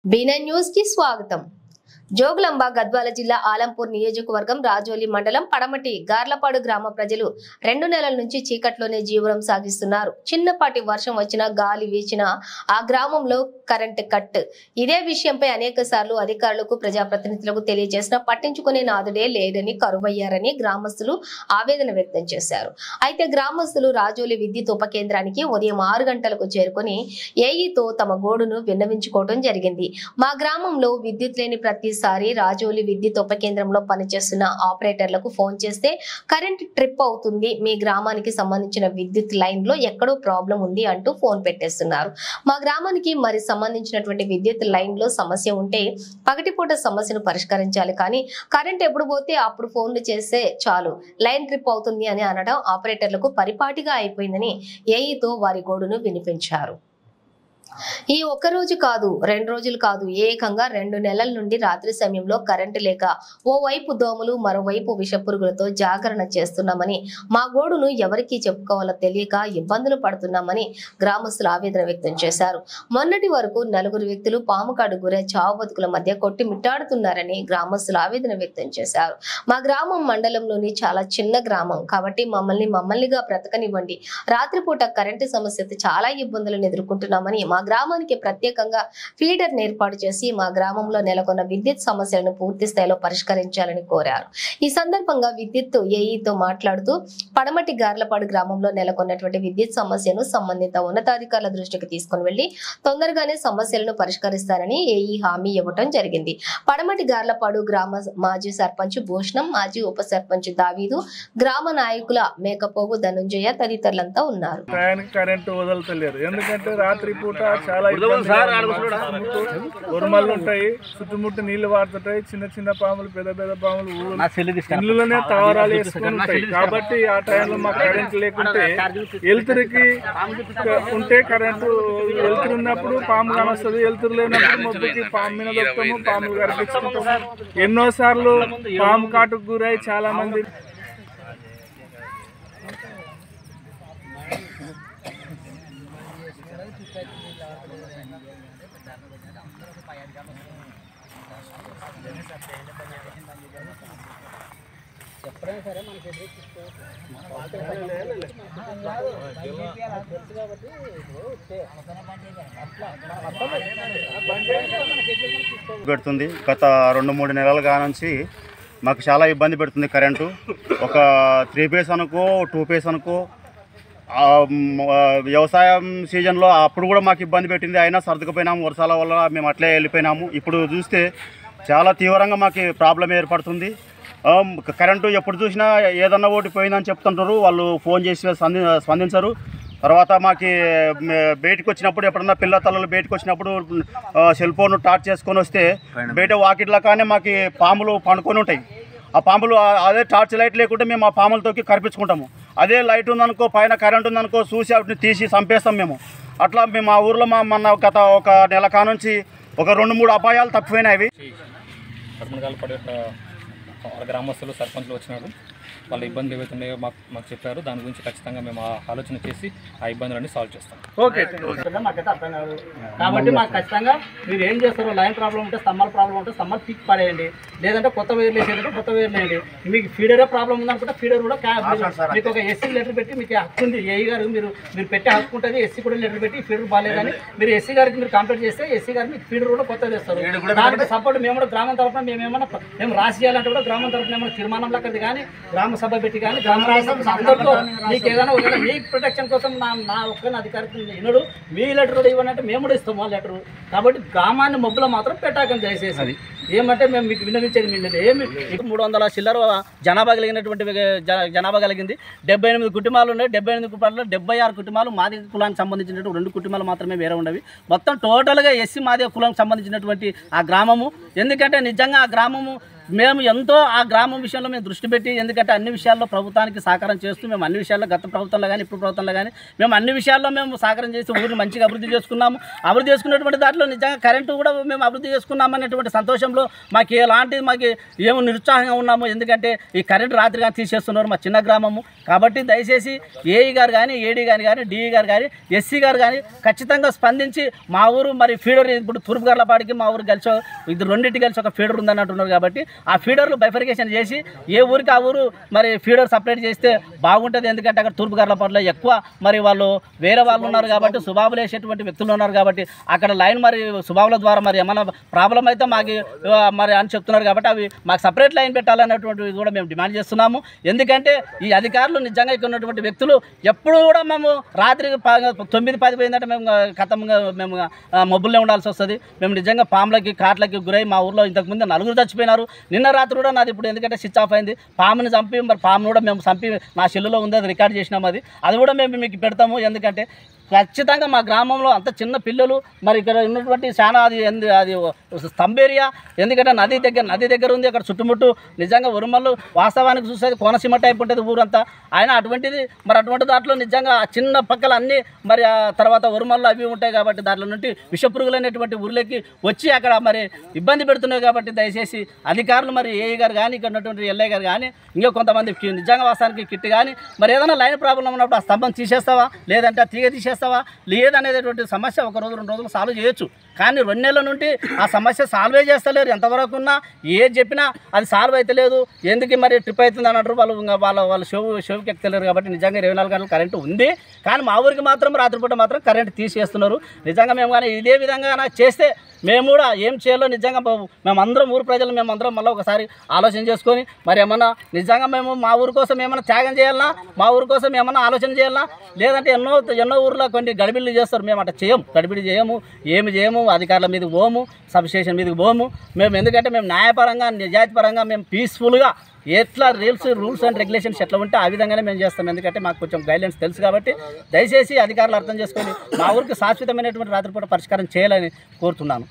B9 news కి స్వాగతం. జోగులాంబ గద్వాల జిల్లా ఆలంపూర్ నియోజకవర్గం రాజోలి మండలం పడమటి గార్లపాడు గ్రామ ప్రజలు 2 నెలల నుంచి చీకట్లోనే జీవనం సాగిస్తున్నారు. చిన్నపాటి వర్షం వచ్చినా గాలి వీచినా ఆ గ్రామంలో కరెంట్ కట్. ఇదే విషయంపై అనేక సార్లు అధికారులకు ప్రజాప్రతినిధులకు తెలియజేసినా పట్టించుకునే నాదుడే లేదని కరువయ్యారని గ్రామస్తులు ఆవేదన వ్యక్తం చేశారు. అయితే గ్రామస్తులు రాజోలి విద్యుత్ ఉప కేంద్రానికి ఉదయం 6 గంటలకు చేరుకుని ఏఈతో తమ గోడును విన్నవించుకోవడం జరిగింది. మా గ్రామంలో విద్యుత్ లేని ప్రతిసారి రాజోలి విద్యుత్ ఉప కేంద్రంలో పనిచేస్తున్న ఆపరేటర్లకు ఫోన్ చేస్తే కరెంట్ ట్రిప్ అవుతుంది, మీ గ్రామానికి సంబంధించిన విద్యుత్ లైన్ లో ఎక్కడో ప్రాబ్లం ఉంది అంటూ ఫోన్ పెట్టేస్తున్నారు. మా గ్రామానికి మరి సంబంధించినటువంటి విద్యుత్ లైన్ లో సమస్య ఉంటే పగటిపూట సమస్యను పరిష్కరించాలి, కానీ కరెంట్ ఎప్పుడు పోతే అప్పుడు ఫోన్లు చేస్తే చాలు లైన్ ట్రిప్ అవుతుంది అని అనడం ఆపరేటర్లకు పరిపాటిగా అయిపోయిందని ఏఈతో వారి గోడును వినిపించారు. ఈ ఒక్క రోజు కాదు, 2 రోజులు కాదు, ఏకంగా 2 నెలల నుండి రాత్రి సమయంలో కరెంటు లేక ఓవైపు దోమలు మరోవైపు విషపురుగులతో జాగరణ చేస్తున్నామని, మా గోడును ఎవరికి చెప్పుకోవాలో తెలియక ఇబ్బందులు పడుతున్నామని గ్రామస్తులు ఆవేదన వ్యక్తం చేశారు. మొన్నటి వరకు 4 వ్యక్తులు పాముకాడు గురై చావు బతుకుల మధ్య కొట్టి మిట్టాడుతున్నారని గ్రామస్తులు ఆవేదన వ్యక్తం చేశారు. మా గ్రామం మండలంలోని చాలా చిన్న గ్రామం కాబట్టి మమ్మల్నిగా బ్రతకనివ్వండి. రాత్రిపూట కరెంటు సమస్యతో చాలా ఇబ్బందులను ఎదుర్కొంటున్నామని, మా గ్రామానికి ప్రత్యేకంగా ఫీడర్ ఏర్పాటు చేసి మా గ్రామంలో నెలకొన్న విద్యుత్ సమస్యలను పూర్తి స్థాయిలో పరిష్కరించాలని కోరారు. ఈ సందర్భంగా విద్యుత్ ఏఈతో మాట్లాడుతూ పడమటి గార్లపాడు గ్రామంలో నెలకొన్నటువంటి విద్యుత్ సమస్యను సంబంధిత ఉన్నతాధికారుల దృష్టికి తీసుకుని వెళ్లి తొందరగానే సమస్యలను పరిష్కరిస్తారని ఏఈ హామీ ఇవ్వడం జరిగింది. పడమటి గార్లపాడు గ్రామ మాజీ సర్పంచ్ భూషణం, మాజీ ఉప సర్పంచ్ దావీదు, గ్రామ నాయకుల మేకపోగు ధనుంజయ తదితరులంతా ఉన్నారు. ఎందుకంటే రాత్రి పూట చాలా ఉరుమలు ఉంటాయి, చుట్టుముట్టు నీళ్లు వాడుతుంటాయి, చిన్న చిన్న పాములు పెద్ద పెద్ద పాములు ఇళ్ళలోనే తావరాలు వేసుకుని ఉంటాయి. కాబట్టి ఆ టైంలో మాకు కరెంట్ లేకుంటే ఎలుతురికి ఉంటే కరెంటు ఎలుతురు ఉన్నప్పుడు పాము కానొస్తుంది, ఎలుతురు లేనప్పుడు మొబ్బుకి పాము మీద దొక్కుతాము, పాములు కనిపించుకుంటాము. ఎన్నోసార్లు పాము కాటుకు గురై చాలా మంది పెడుతుంది. గత 2-3 నెలలుగా నుంచి మాకు చాలా ఇబ్బంది పెడుతుంది కరెంటు. ఒక 3 ఫేస్ అనుకో 2 ఫేస్ అనుకో వ్యవసాయం సీజన్లో అప్పుడు కూడా మాకు ఇబ్బంది పెట్టింది. అయినా సర్దుకుపోయినాము, వర్షాల వల్ల మేము అట్లే వెళ్ళిపోయినాము. ఇప్పుడు చూస్తే చాలా తీవ్రంగా మాకు ప్రాబ్లం ఏర్పడుతుంది. కరెంటు ఎప్పుడు చూసినా ఏదన్నా ఒకటి పోయిందని చెప్తుంటారు, వాళ్ళు ఫోన్ చేసి స్పందించరు. తర్వాత మాకు బయటకు వచ్చినప్పుడు ఎప్పుడన్నా పిల్ల తల్లులు బయటకు వచ్చినప్పుడు సెల్ ఫోన్ టార్చ్ చేసుకొని వస్తే బయట వాకిట్లా కానీ మాకు పాములు పండుకొని ఉంటాయి. ఆ పాములు అదే టార్చ్ లైట్ లేకుంటే మేము ఆ పాములతోకి కరిపించుకుంటాము. అదే లైట్ ఉందనుకో, పైన కరెంట్ ఉందనుకో చూసి వాటిని తీసి చంపేస్తాం మేము. అట్లా మేము ఆ ఊర్లో మొన్న గత 1 నెల కానుంచి ఒక 2-3 అపాయాలు తప్పిపోయినాయి. గ్రామస్తులు సర్పంచ్లు వచ్చినారు, వాళ్ళ ఇబ్బందులు ఏవైతున్నాయో మాకు చెప్పారు. దాని గురించి ఖచ్చితంగా మేము ఆలోచన చేసి ఆ ఇబ్బందులన్నీ సాల్వ్ చేస్తాం. మాకైతే అర్థం కాదు కాబట్టి మాకు ఖచ్చితంగా మీరు ఏం చేస్తారో, లైన్ ప్రాబ్లం ఉంటే స్తంభాల ప్రాబ్లం ఉంటే స్తంభాలు పిక్ పడేయండి, లేదంటే కొత్త వైర్లు వేసేదంటే కొత్త వైర్లు వేయండి. మీకు ఫీడరే ప్రాబ్లం ఉందనుకుంటే ఫీడర్ కూడా మీకు ఒక ఎస్సీ లెటర్ పెట్టి మీకు హక్కు ఉంది. ఏఈ గారు మీరు పెట్టే హక్కు ఉంటుంది. ఎస్సీ కూడా లెటర్ పెట్టి ఫీడర్ బాగాలేదని మీరు ఎస్సీ గారికి మీరు కంప్లైంట్ చేస్తే ఎస్సీ గారు మీకు ఫీడర్ కూడా కొత్తది ఇస్తారు. దానికి సపోర్ట్ మేము కూడా గ్రామం తరఫున మేము రాసి చేయాలంటే కూడా గ్రామం తరఫున ఏమైనా తీర్మానం లెక్కది కానీ గ్రామ సభ పెట్టి కానీ గ్రామ అందరితో మీకు ఏదైనా మీ ప్రొటెక్షన్ కోసం నా ఒక్కరిని అధికారికి వినడు, మీ లెటర్ కూడా ఇవ్వనంటే మేము కూడా ఇస్తాము ఆ లెటరు. కాబట్టి గ్రామాన్ని మబ్బులో మాత్రం పెట్టాకని దయచేసి ఏమంటే మేము మీకు విన్నవించేది మీ ఏమి 300 చిల్లర జనాభా కలిగింది. 78 కుటుంబాలు ఉన్నాయి. 78 కుటుంబాల్లో 76 కుటుంబాలు మాదిగ కులానికి సంబంధించినటువంటి 2 కుటుంబాలు మాత్రమే వేరే ఉండవి. మొత్తం టోటల్గా ఎస్సీ మాదిగ కులానికి సంబంధించినటువంటి ఆ గ్రామము. ఎందుకంటే నిజంగా ఆ గ్రామము మేము ఎంతో ఆ గ్రామం విషయంలో మేము దృష్టి పెట్టి, ఎందుకంటే అన్ని విషయాల్లో ప్రభుత్వానికి సహకారం చేస్తూ మేము అన్ని విషయాల్లో గత ప్రభుత్వంలో కానీ ఇప్పుడు ప్రభుత్వంలో కానీ మేము అన్ని విషయాల్లో మేము సహకారం చేసి ఊరిని మంచిగా అభివృద్ధి చేసుకున్నాము. అభివృద్ధి చేసుకున్నటువంటి దాంట్లో నిజంగా కరెంటు కూడా మేము అభివృద్ధి చేసుకున్నాము అనేటువంటి సంతోషంలో మాకు ఎలాంటి మాకు ఏమో నిరుత్సాహంగా ఉన్నాము. ఎందుకంటే ఈ కరెంటు రాత్రి కానీ తీసేస్తున్నారు మా చిన్న గ్రామము. కాబట్టి దయచేసి ఏఈ గారు కానీ, ఏడీ గారు కానీ, డిఈ గారు కానీ, ఎస్సీ గారు కానీ ఖచ్చితంగా స్పందించి మా ఊరు మరి ఫీడర్ ఇప్పుడు తూర్పు గర్లపాడికి మా ఊరు కలిసి ఇది రెండింటి కలిసి ఒక ఫీడర్ ఉందని అంటున్నారు. కాబట్టి ఆ ఫీడర్లు బైఫర్కేషన్ చేసి ఏ ఊరికి ఆ ఊరు మరి ఫీడర్ సపరేట్ చేస్తే బాగుంటుంది. ఎందుకంటే అక్కడ తూర్పు గర్లపాడులో ఎక్కువ మరి వాళ్ళు వేరే వాళ్ళు ఉన్నారు కాబట్టి, సుబాబులు వేసేటువంటి వ్యక్తులు ఉన్నారు కాబట్టి అక్కడ లైన్ మరి సుబాబుల ద్వారా మరి ఏమైనా ప్రాబ్లం అయితే మాకు మరి అని చెప్తున్నారు. కాబట్టి అవి మాకు సపరేట్ లైన్ పెట్టాలనేటువంటిది కూడా మేము డిమాండ్ చేస్తున్నాము. ఎందుకంటే ఈ అధికారులు నిజంగా ఇక్కడ ఉన్నటువంటి వ్యక్తులు ఎప్పుడు కూడా మేము రాత్రి 9-10 పోయిందంటే మేము కథంగా మేము మబ్బుల్లో ఉండాల్సి వస్తుంది. మేము నిజంగా పాములకి కాట్లకి గురై మా ఊర్లో ఇంతకుముందు 4 చచ్చిపోయినారు. నిన్న రాత్రి కూడా నాది ఇప్పుడు ఎందుకంటే స్విచ్ ఆఫ్ అయింది. పాముని చంపి మరి పామును కూడా మేము చంపి నా సెల్లులో ఉంది, అది రికార్డ్ చేసినాము. అది కూడా మేము మీకు పెడతాము. ఎందుకంటే ఖచ్చితంగా మా గ్రామంలో అంత చిన్న పిల్లలు మరి ఇక్కడ ఉన్నటువంటి చాలా అది స్తంభేరియా. ఎందుకంటే నది దగ్గర ఉంది. అక్కడ చుట్టుముట్టు నిజంగా ఉరుమల్లు వాస్తవానికి చూసేది కోనసీమ టైప్ ఉంటుంది ఊరంతా. ఆయన అటువంటిది మరి అటువంటి దాంట్లో నిజంగా చిన్న పక్కల అన్నీ మరి ఆ తర్వాత ఉరుమల్లు అవి ఉంటాయి కాబట్టి దాంట్లో నుండి విషపురుగులు అనేటువంటి ఊర్లోకి వచ్చి అక్కడ మరి ఇబ్బంది పెడుతున్నాయి. కాబట్టి దయచేసి అధికారులు మరి ఏఈ గారు కానీ, ఇక్కడ ఉన్నటువంటి ఎల్ఐ గారు కానీ, ఇంకా కొంతమంది నిజంగా వాస్తవానికి కిట్ కానీ మరి ఏదైనా లైన్ ప్రాబ్లం ఉన్నప్పుడు ఆ స్తంభం తీసేస్తావా, లేదంటే తీగ తీసేస్తావా, లేదనేటటువంటి సమస్య 1 రోజు 2 రోజులు సాల్వ్ చేయొచ్చు. కానీ 2 నెలల నుండి ఆ సమస్య సాల్వే చేస్తలేరు. ఎంతవరకు ఉన్నా ఏది చెప్పినా అది సాల్వ్ అయితే లేదు. ఎందుకు మరి ట్రిప్ అవుతుంది అని అంటారు వాళ్ళు. వాళ్ళ షోకి ఎక్కలేరు. కాబట్టి నిజంగా 24 గంటలు కరెంటు ఉంది. కానీ మా ఊరికి మాత్రం రాత్రిపూట మాత్రం కరెంటు తీసేస్తున్నారు. నిజంగా మేము కానీ ఇదే విధంగా చేస్తే మేము కూడా ఏం చేయాలో నిజంగా మేమందరం ఊరు ప్రజలు మేమందరం మళ్ళీ ఒకసారి ఆలోచన చేసుకొని మరి ఏమన్నా నిజంగా మేము మా ఊరి కోసం ఏమైనా త్యాగం చేయాలన్నా, మా ఊరి కోసం ఏమన్నా ఆలోచన చేయాలన్నా, లేదంటే ఎన్నో ఊర్లో కొన్ని గడిబిళ్ళు చేస్తారు. మేము అట్లా చేయము, గడిబిడి చేయము, ఏమి చేయము. అధికారుల మీదకి పోము, సబ్ స్టేషన్ మీదకి పోము. మేము ఎందుకంటే మేము న్యాయపరంగా నిజాయితీపరంగా మేము పీస్ఫుల్గా ఎట్లా రూల్స్ అండ్ రెగ్యులేషన్స్ ఎట్లా ఉంటే ఆ విధంగానే మేము చేస్తాం. ఎందుకంటే మాకు కొంచెం గైడ్లైన్స్ తెలుసు. కాబట్టి దయచేసి అధికారులు అర్థం చేసుకొని మా ఊరికి శాశ్వతమైనటువంటి రాత్రిపూట పరిష్కారం చేయాలని కోరుతున్నాను.